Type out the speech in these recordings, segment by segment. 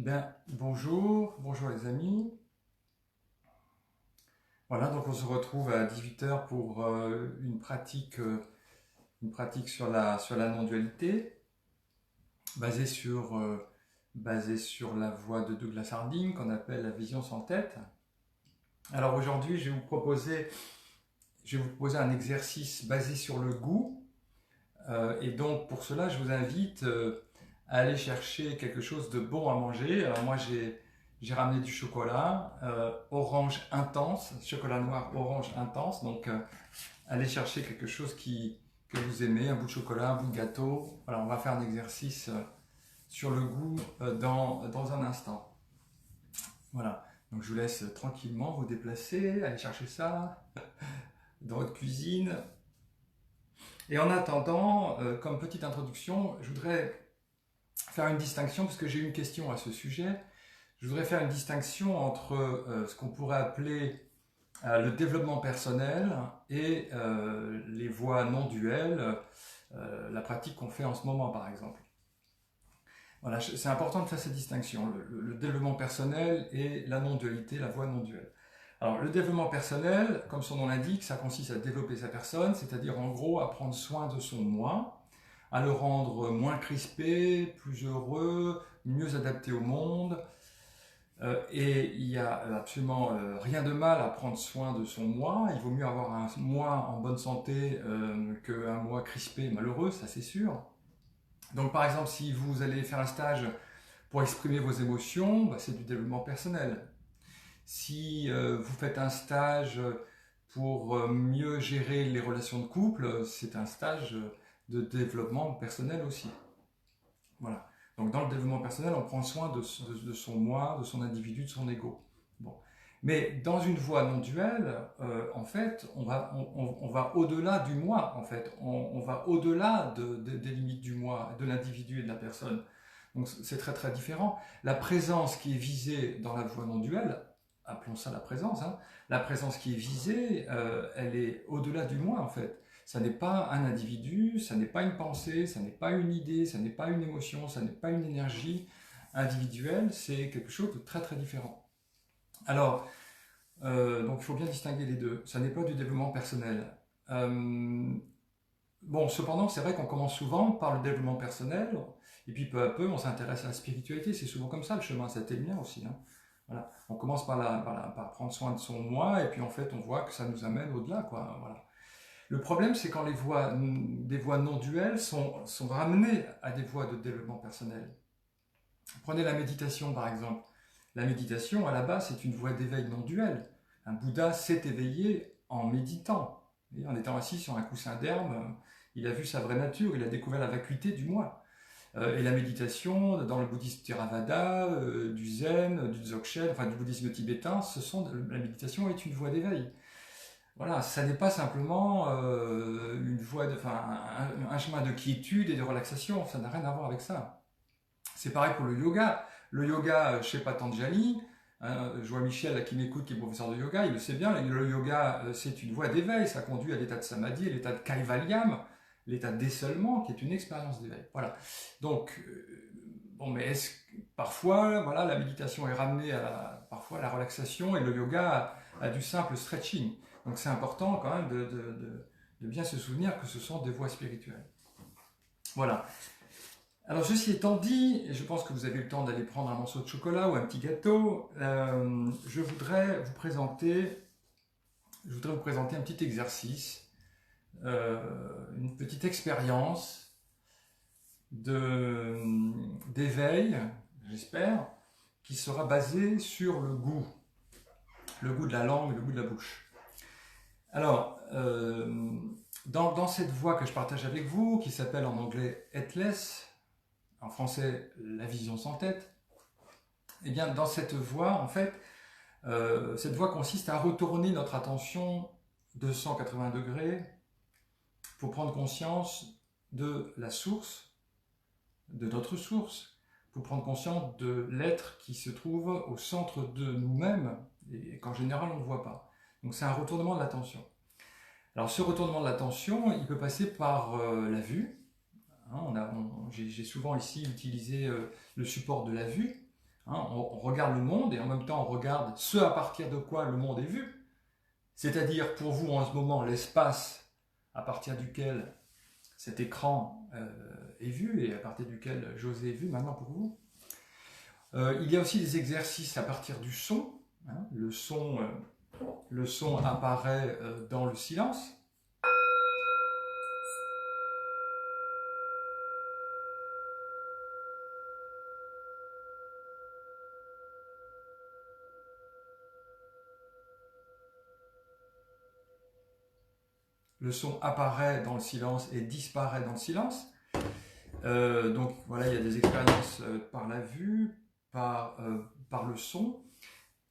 Bien, bonjour les amis. Voilà, donc on se retrouve à 18 heures pour une pratique sur la non-dualité, basée basée sur la voie de Douglas Harding, qu'on appelle la vision sans tête. Alors aujourd'hui, je vais vous proposer un exercice basé sur le goût. Et donc pour cela, je vous invite à aller chercher quelque chose de bon à manger. Alors moi, j'ai ramené du chocolat orange intense, chocolat noir orange intense. Donc allez chercher quelque chose que vous aimez, un bout de chocolat, un bout de gâteau. Voilà, on va faire un exercice sur le goût dans un instant. Voilà, donc je vous laisse tranquillement vous déplacer, aller chercher ça dans votre cuisine. Et en attendant, comme petite introduction, je voudrais faire une distinction, parce que j'ai eu une question à ce sujet. Je voudrais faire une distinction entre ce qu'on pourrait appeler le développement personnel et les voies non duelles, la pratique qu'on fait en ce moment par exemple. Voilà, c'est important de faire cette distinction, le développement personnel et la non-dualité, la voie non duelle. Alors le développement personnel, comme son nom l'indique, ça consiste à développer sa personne, c'est-à-dire en gros à prendre soin de son moi, à le rendre moins crispé, plus heureux, mieux adapté au monde. Et il n'y a absolument rien de mal à prendre soin de son moi. Il vaut mieux avoir un moi en bonne santé qu'un moi crispé et malheureux, ça c'est sûr. Donc par exemple, si vous allez faire un stage pour exprimer vos émotions, bah, c'est du développement personnel. Si vous faites un stage pour mieux gérer les relations de couple, c'est un stage de développement personnel aussi. Voilà. Donc dans le développement personnel, on prend soin de son moi, de son individu, de son ego. Bon. Mais dans une voie non duelle, en fait, on va au-delà du moi, en fait. On va au-delà des limites du moi, de l'individu et de la personne. Donc c'est très très différent. La présence qui est visée dans la voie non duelle, appelons ça la présence, hein, la présence qui est visée, elle est au-delà du moi, en fait. Ça n'est pas un individu, ça n'est pas une pensée, ça n'est pas une idée, ça n'est pas une émotion, ça n'est pas une énergie individuelle, c'est quelque chose de très très différent. Alors, donc il faut bien distinguer les deux. Ça n'est pas du développement personnel. Bon, cependant, c'est vrai qu'on commence souvent par le développement personnel, et puis peu à peu, on s'intéresse à la spiritualité. C'est souvent comme ça le chemin, c'était le mien aussi. Hein. Voilà. On commence par prendre soin de son moi, et puis en fait, on voit que ça nous amène au-delà, quoi. Voilà. Le problème, c'est quand des voies non duelles sont ramenées à des voies de développement personnel. Prenez la méditation, par exemple. La méditation, à la base, c'est une voie d'éveil non duelle. Un Bouddha s'est éveillé en méditant. Et en étant assis sur un coussin d'herbe, il a vu sa vraie nature, il a découvert la vacuité du moi. Et la méditation, dans le bouddhisme Theravada, du zen, du dzogchen, enfin du bouddhisme tibétain, la méditation est une voie d'éveil. Voilà, ça n'est pas simplement une voie un chemin de quiétude et de relaxation, ça n'a rien à voir avec ça. C'est pareil pour le yoga. Le yoga chez Patanjali, hein, je vois Michel qui m'écoute, qui est professeur de yoga, il le sait bien, le yoga c'est une voie d'éveil, ça conduit à l'état de samadhi, à l'état de kaivalyam, l'état d'essolement, qui est une expérience d'éveil. Voilà. Donc, bon, mais parfois, voilà, la méditation est ramenée parfois à la relaxation et le yoga a du simple stretching. Donc c'est important quand même de bien se souvenir que ce sont des voies spirituelles. Voilà. Alors ceci étant dit, et je pense que vous avez eu le temps d'aller prendre un morceau de chocolat ou un petit gâteau, je voudrais vous présenter un petit exercice, une petite expérience d'éveil, j'espère, qui sera basée sur le goût de la langue, le goût de la bouche. Alors, dans cette voie que je partage avec vous, qui s'appelle en anglais Headless, en français la vision sans tête, eh bien dans cette voie, en fait, cette voie consiste à retourner notre attention de 180 degrés pour prendre conscience de la source, de notre source, pour prendre conscience de l'être qui se trouve au centre de nous-mêmes et qu'en général on ne voit pas. Donc c'est un retournement de l'attention. Alors ce retournement de l'attention, il peut passer par la vue. Hein, j'ai souvent ici utilisé le support de la vue. On regarde le monde et en même temps on regarde ce à partir de quoi le monde est vu. C'est-à-dire pour vous en ce moment l'espace à partir duquel cet écran est vu et à partir duquel José est vu maintenant pour vous. Il y a aussi des exercices à partir du son. Le son apparaît dans le silence. Le son apparaît dans le silence et disparaît dans le silence. Donc voilà, il y a des expériences par la vue, par le son.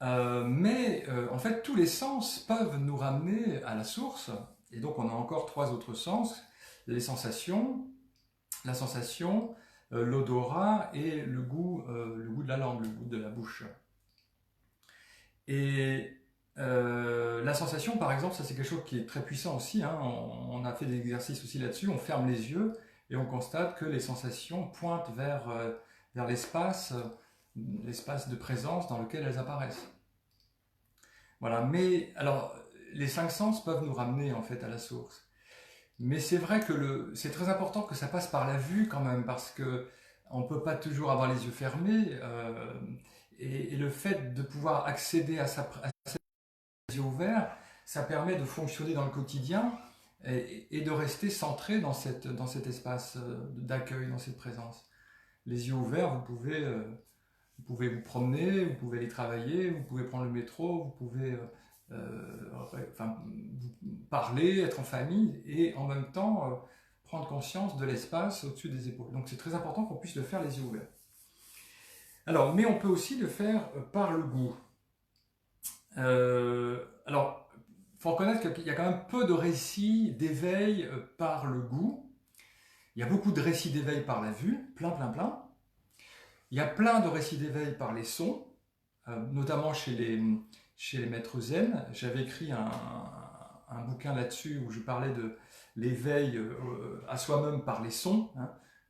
Mais en fait, tous les sens peuvent nous ramener à la source. Et donc on a encore 3 autres sens. Les sensations, la sensation, l'odorat et le goût de la langue, le goût de la bouche. Et la sensation, par exemple, ça c'est quelque chose qui est très puissant aussi. On a fait des exercices aussi là-dessus. On ferme les yeux et on constate que les sensations pointent vers l'espace de présence dans lequel elles apparaissent. Voilà. Mais alors, les 5 sens peuvent nous ramener en fait à la source. Mais c'est vrai que c'est très important que ça passe par la vue quand même, parce que on ne peut pas toujours avoir les yeux fermés. Et le fait de pouvoir accéder à ses yeux ouverts, ça permet de fonctionner dans le quotidien et de rester centré dans cet espace d'accueil, dans cette présence. Les yeux ouverts, vous pouvez vous promener, vous pouvez aller travailler, vous pouvez prendre le métro, vous pouvez parler, être en famille et en même temps prendre conscience de l'espace au-dessus des épaules. Donc c'est très important qu'on puisse le faire les yeux ouverts. Alors, mais on peut aussi le faire par le goût. Alors, il faut reconnaître qu'il y a quand même peu de récits d'éveil par le goût. Il y a beaucoup de récits d'éveil par la vue, plein. Il y a plein de récits d'éveil par les sons, notamment chez les maîtres zen. J'avais écrit un bouquin là-dessus où je parlais de l'éveil à soi-même par les sons.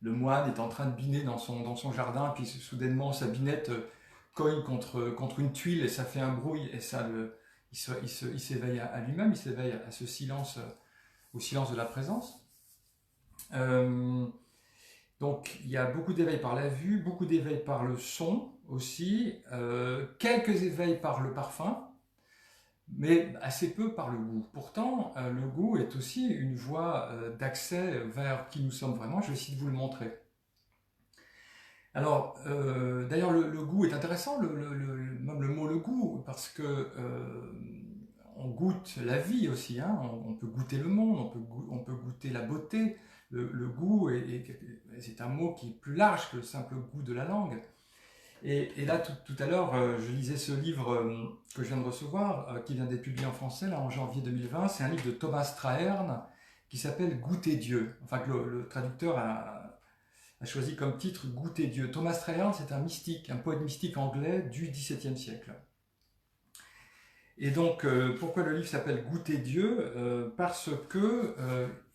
Le moine est en train de biner dans son jardin, puis soudainement sa binette cogne contre une tuile et ça fait un bruit, et ça il s'éveille à lui-même, il s'éveille à ce silence, au silence de la présence. Donc il y a beaucoup d'éveil par la vue, beaucoup d'éveil par le son aussi, quelques éveils par le parfum, mais assez peu par le goût. Pourtant, le goût est aussi une voie d'accès vers qui nous sommes vraiment. Je vais essayer de vous le montrer. Alors, d'ailleurs, le goût est intéressant, même le mot le goût, parce que on goûte la vie aussi. On peut goûter le monde, on peut goûter la beauté. Le goût, c'est un mot qui est plus large que le simple goût de la langue. Et là, tout à l'heure, je lisais ce livre que je viens de recevoir, qui vient d'être publié en français, là, en janvier 2020. C'est un livre de Thomas Traherne qui s'appelle Goûter Dieu. Enfin, que le traducteur a choisi comme titre Goûter Dieu. Thomas Traherne, c'est un mystique, un poète mystique anglais du XVIIe siècle. Et donc, pourquoi le livre s'appelle Goûter Dieu? Parce que,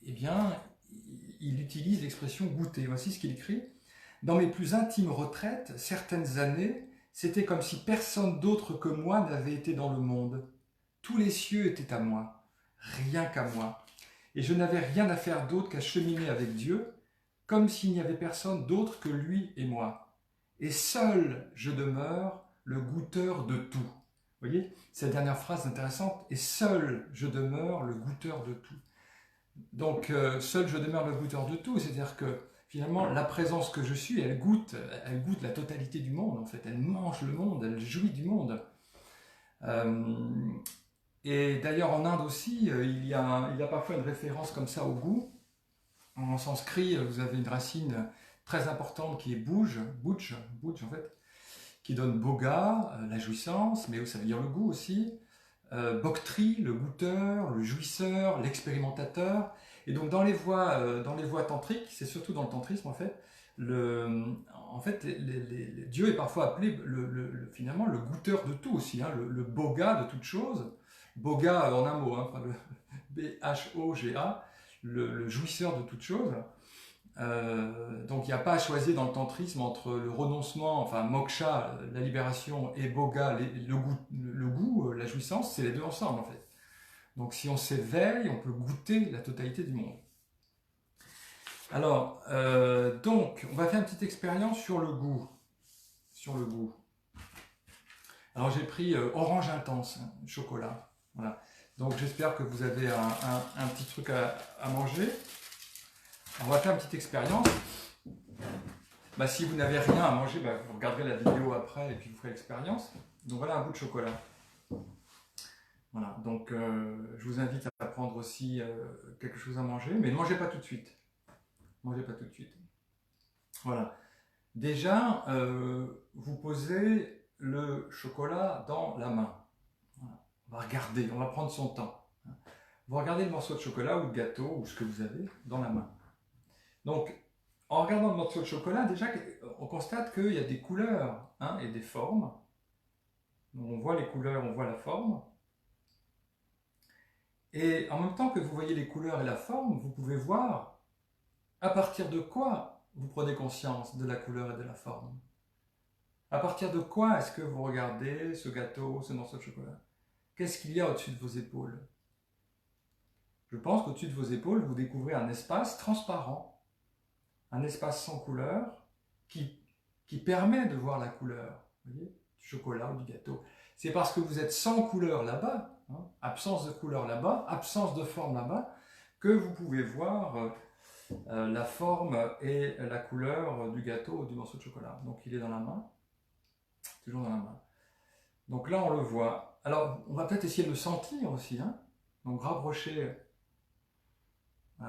eh bien, il utilise l'expression goûter. Voici ce qu'il écrit. Dans mes plus intimes retraites, certaines années, c'était comme si personne d'autre que moi n'avait été dans le monde. Tous les cieux étaient à moi, rien qu'à moi. Et je n'avais rien à faire d'autre qu'à cheminer avec Dieu, comme s'il n'y avait personne d'autre que lui et moi. Et seul je demeure le goûteur de tout. Vous voyez, cette dernière phrase est intéressante. Et seul je demeure le goûteur de tout. Donc, seul je demeure le goûteur de tout, c'est-à-dire que finalement, la présence que je suis, elle goûte la totalité du monde, en fait. Elle mange le monde, elle jouit du monde. Et d'ailleurs, en Inde aussi, il y a parfois une référence comme ça au goût. En sanskrit, vous avez une racine très importante qui est bhuj en fait, qui donne bhoga, la jouissance, mais ça veut dire le goût aussi. Bhoktri, le goûteur, le jouisseur, l'expérimentateur. Et donc dans les voies tantriques, c'est surtout dans le tantrisme en fait, Dieu est parfois appelé finalement le goûteur de tout aussi, le bhoga de toute chose. Bhoga en un mot, le B-H-O-G-A, le jouisseur de toute chose. Donc il n'y a pas à choisir dans le tantrisme entre le renoncement, enfin moksha, la libération, et boga, le goût, la jouissance, c'est les deux ensemble en fait. Donc si on s'éveille, on peut goûter la totalité du monde. Alors, donc, on va faire une petite expérience sur le goût. Sur le goût. Alors j'ai pris orange intense, hein, chocolat. Voilà. Donc j'espère que vous avez un petit truc à manger. On va faire une petite expérience. Bah, si vous n'avez rien à manger, bah, vous regarderez la vidéo après et puis vous ferez l'expérience. Donc voilà un bout de chocolat. Voilà, donc je vous invite à prendre aussi quelque chose à manger, mais ne mangez pas tout de suite. Ne mangez pas tout de suite. Voilà. Déjà, vous posez le chocolat dans la main. Voilà. On va regarder, on va prendre son temps. Vous regardez le morceau de chocolat ou de gâteau ou ce que vous avez dans la main. Donc, en regardant le morceau de chocolat, déjà, on constate qu'il y a des couleurs hein, et des formes. Donc, on voit les couleurs, on voit la forme. Et en même temps que vous voyez les couleurs et la forme, vous pouvez voir à partir de quoi vous prenez conscience de la couleur et de la forme. À partir de quoi est-ce que vous regardez ce gâteau, ce morceau de chocolat? Qu'est-ce qu'il y a au-dessus de vos épaules? Je pense qu'au-dessus de vos épaules, vous découvrez un espace transparent. Un espace sans couleur qui permet de voir la couleur, vous voyez, du chocolat ou du gâteau. C'est parce que vous êtes sans couleur là-bas, hein, absence de couleur là-bas, absence de forme là-bas, que vous pouvez voir la forme et la couleur du gâteau ou du morceau de chocolat. Donc il est dans la main, toujours dans la main. Donc là on le voit. Alors on va peut-être essayer de le sentir aussi, hein. Donc rapprocher le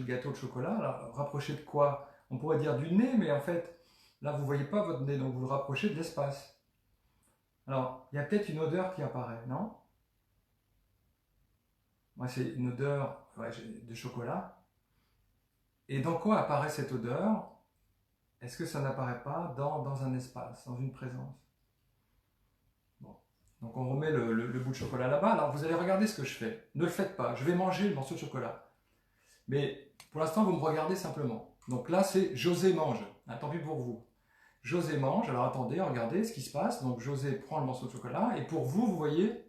gâteau de chocolat. Alors, rapprocher de quoi? On pourrait dire du nez, mais en fait, là, vous ne voyez pas votre nez, donc vous le rapprochez de l'espace. Alors, il y a peut-être une odeur qui apparaît, non? Moi, c'est une odeur de chocolat. Et dans quoi apparaît cette odeur? Est-ce que ça n'apparaît pas dans un espace, dans une présence? Bon. Donc on remet le bout de chocolat là-bas. Alors vous allez regarder ce que je fais. Ne le faites pas, je vais manger le morceau de chocolat. Mais pour l'instant, vous me regardez simplement. Donc là, c'est José mange. Ah, tant pis pour vous. José mange. Alors attendez, regardez ce qui se passe. Donc José prend le morceau de chocolat. Et pour vous, vous voyez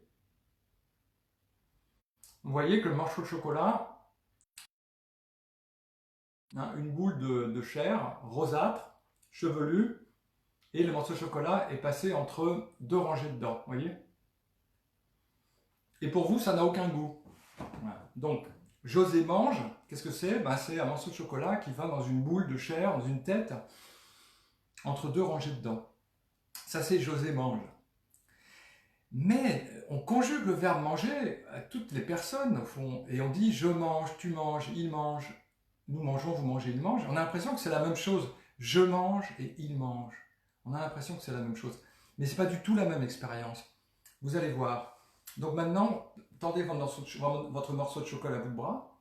que le morceau de chocolat, hein, une boule de chair rosâtre, chevelue, et le morceau de chocolat est passé entre deux rangées de dents. Vous voyez? Et pour vous, ça n'a aucun goût. Voilà. Donc, José mange, qu'est-ce que c'est? Ben, c'est un morceau de chocolat qui va dans une boule de chair, dans une tête, entre deux rangées de dents. Ça, c'est José mange. Mais on conjugue le verbe manger à toutes les personnes, au fond, et on dit je mange, tu manges, il mange, nous mangeons, vous mangez, il mange. On a l'impression que c'est la même chose. Je mange et il mange. On a l'impression que c'est la même chose. Mais ce n'est pas du tout la même expérience. Vous allez voir. Donc maintenant, tendez votre morceau de chocolat à bout de bras.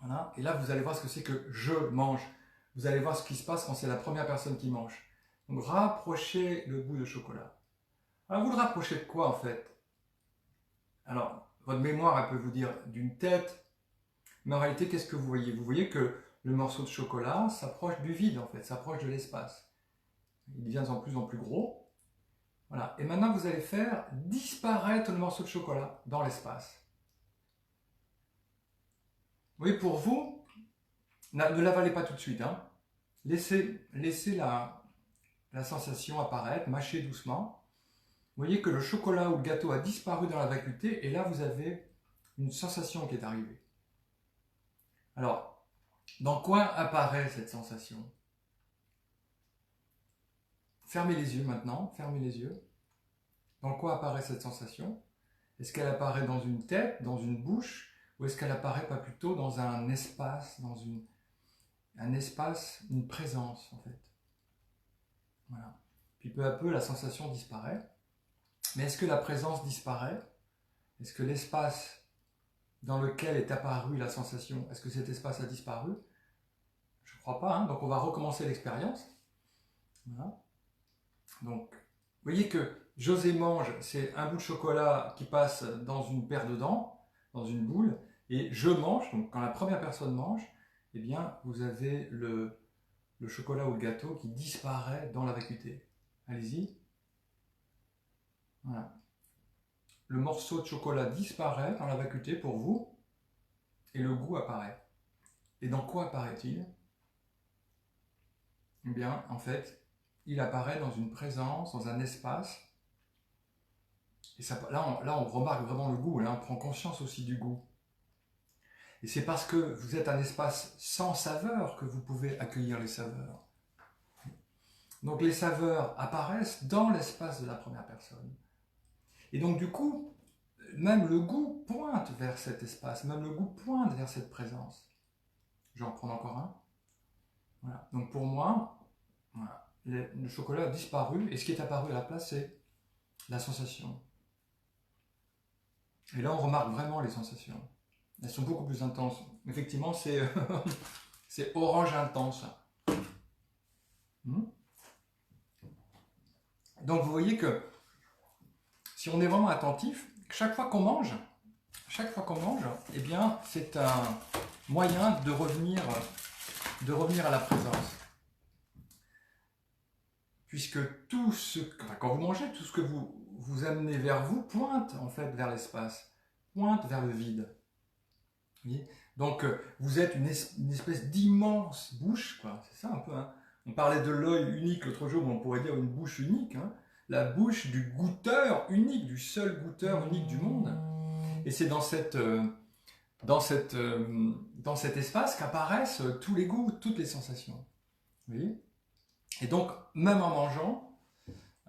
Voilà. Et là, vous allez voir ce que c'est que je mange. Vous allez voir ce qui se passe quand c'est la première personne qui mange. Donc rapprochez le bout de chocolat. Alors vous le rapprochez de quoi en fait? Alors, votre mémoire, elle peut vous dire d'une tête. Mais en réalité, qu'est-ce que vous voyez? Vous voyez que le morceau de chocolat s'approche du vide en fait, s'approche de l'espace. Il devient de plus en plus gros. Voilà. Et maintenant, vous allez faire disparaître le morceau de chocolat dans l'espace. Vous voyez, pour vous, ne l'avalez pas tout de suite. Hein. Laissez la sensation apparaître, mâchez doucement. Vous voyez que le chocolat ou le gâteau a disparu dans la vacuité et là, vous avez une sensation qui est arrivée. Alors, dans quoi apparaît cette sensation? Fermez les yeux maintenant, fermez les yeux. Dans quoi apparaît cette sensation? Est-ce qu'elle apparaît dans une tête, dans une bouche, ou est-ce qu'elle apparaît pas plutôt dans un espace, une présence en fait? Voilà. Puis peu à peu, la sensation disparaît. Mais est-ce que la présence disparaît? Est-ce que l'espace dans lequel est apparue la sensation, est-ce que cet espace a disparu? Je ne crois pas, hein. Donc on va recommencer l'expérience. Voilà. Donc, vous voyez que José mange, c'est un bout de chocolat qui passe dans une paire de dents, dans une boule, Et je mange, donc quand la première personne mange, eh bien, vous avez le chocolat ou le gâteau qui disparaît dans la vacuité. Allez-y. Voilà. Le morceau de chocolat disparaît dans la vacuité pour vous, et le goût apparaît. Et dans quoi apparaît-il? Eh bien, en fait, il apparaît dans une présence, dans un espace. Et ça, là, on remarque vraiment le goût, là, on prend conscience aussi du goût. Et c'est parce que vous êtes un espace sans saveur que vous pouvez accueillir les saveurs. Donc les saveurs apparaissent dans l'espace de la première personne. Et donc du coup, même le goût pointe vers cet espace, même le goût pointe vers cette présence. Je vais en prendre encore un. Voilà. Donc pour moi, voilà, le chocolat a disparu, et ce qui est apparu à la place, c'est la sensation. Et là, on remarque vraiment les sensations. Elles sont beaucoup plus intenses. Effectivement, c'est c'est orange intense. Donc vous voyez que si on est vraiment attentif, chaque fois qu'on mange, eh bien, c'est un moyen de revenir à la présence. Puisque quand vous mangez, tout ce que vous amenez vers vous pointe en fait vers l'espace, pointe vers le vide. Vous voyez. Donc vous êtes une espèce d'immense bouche, quoi. C'est ça un peu. Hein. On parlait de l'œil unique l'autre jour, mais on pourrait dire une bouche unique. Hein. La bouche du goûteur unique, du seul goûteur unique du monde. Et c'est dans cet espace qu'apparaissent tous les goûts, toutes les sensations. Vous voyez. Et donc, même en mangeant,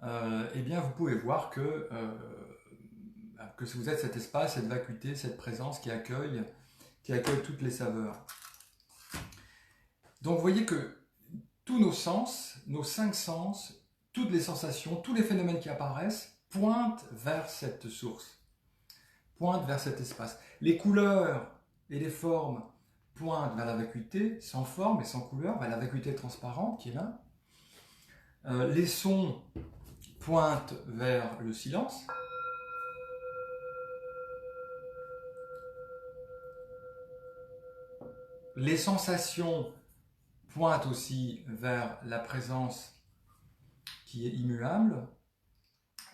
eh bien, vous pouvez voir que vous êtes cet espace, cette vacuité, cette présence qui accueille toutes les saveurs. Donc, vous voyez que tous nos sens, nos 5 sens, toutes les sensations, tous les phénomènes qui apparaissent pointent vers cette source, pointent vers cet espace. Les couleurs et les formes pointent vers la vacuité, sans forme et sans couleur, vers la vacuité transparente qui est là. Les sons pointent vers le silence. Les sensations pointent aussi vers la présence qui est immuable.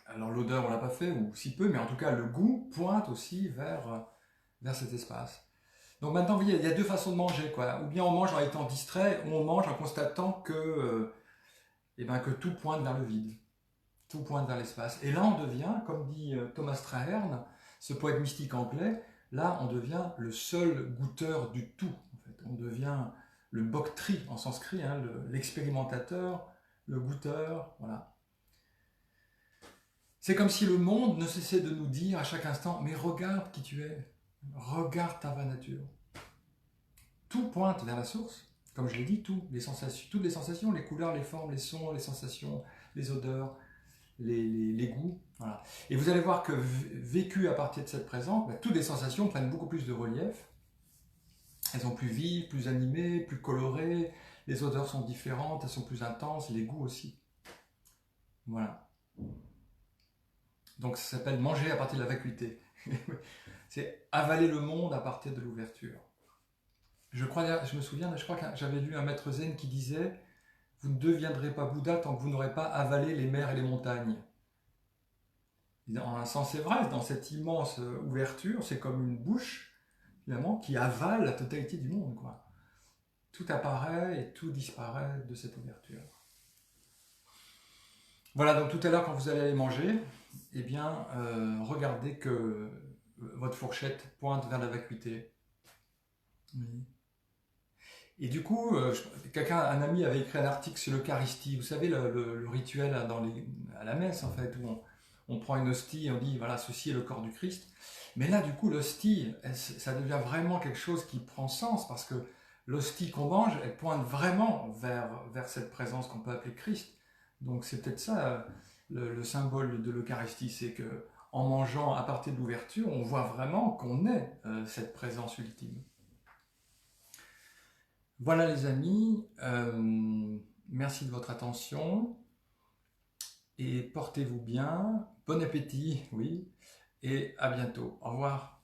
Alors l'odeur, on ne l'a pas fait, ou si peu, mais en tout cas le goût pointe aussi vers cet espace. Donc maintenant, vous voyez, il y a 2 façons de manger, quoi. Ou bien on mange en étant distrait, ou on mange en constatant que tout pointe vers le vide, tout pointe vers l'espace. Et là, on devient, comme dit Thomas Traherne, ce poète mystique anglais, là, on devient le seul goûteur du tout. En fait. On devient le bhoktri en sanskrit, hein, l'expérimentateur, le goûteur, voilà. C'est comme si le monde ne cessait de nous dire à chaque instant, mais regarde qui tu es, regarde ta vraie nature. Tout pointe vers la source. Comme je l'ai dit, toutes les sensations, les couleurs, les formes, les sons, les sensations, les odeurs, les goûts. Voilà. Et vous allez voir que vécu à partir de cette présence, toutes les sensations prennent beaucoup plus de relief. Elles sont plus vives, plus animées, plus colorées. Les odeurs sont différentes, elles sont plus intenses, les goûts aussi. Voilà. Donc ça s'appelle manger à partir de la vacuité. C'est avaler le monde à partir de l'ouverture. Je me souviens, je crois que j'avais lu un maître zen qui disait « Vous ne deviendrez pas Bouddha tant que vous n'aurez pas avalé les mers et les montagnes. » En un sens, c'est vrai, dans cette immense ouverture, c'est comme une bouche, finalement, qui avale la totalité du monde, quoi. Tout apparaît et tout disparaît de cette ouverture. Voilà, donc tout à l'heure, quand vous allez aller manger, eh bien, regardez que votre fourchette pointe vers la vacuité. Oui. Et du coup, un ami avait écrit un article sur l'Eucharistie. Vous savez, le rituel à la messe, en fait, où on prend une hostie et on dit, voilà, ceci est le corps du Christ. Mais là, du coup, l'hostie, ça devient vraiment quelque chose qui prend sens, parce que l'hostie qu'on mange, elle pointe vraiment vers cette présence qu'on peut appeler Christ. Donc c'est peut-être ça le symbole de l'Eucharistie, c'est que en mangeant à partir de l'ouverture, on voit vraiment qu'on est cette présence ultime. Voilà les amis, merci de votre attention et portez-vous bien, bon appétit, oui, et à bientôt. Au revoir.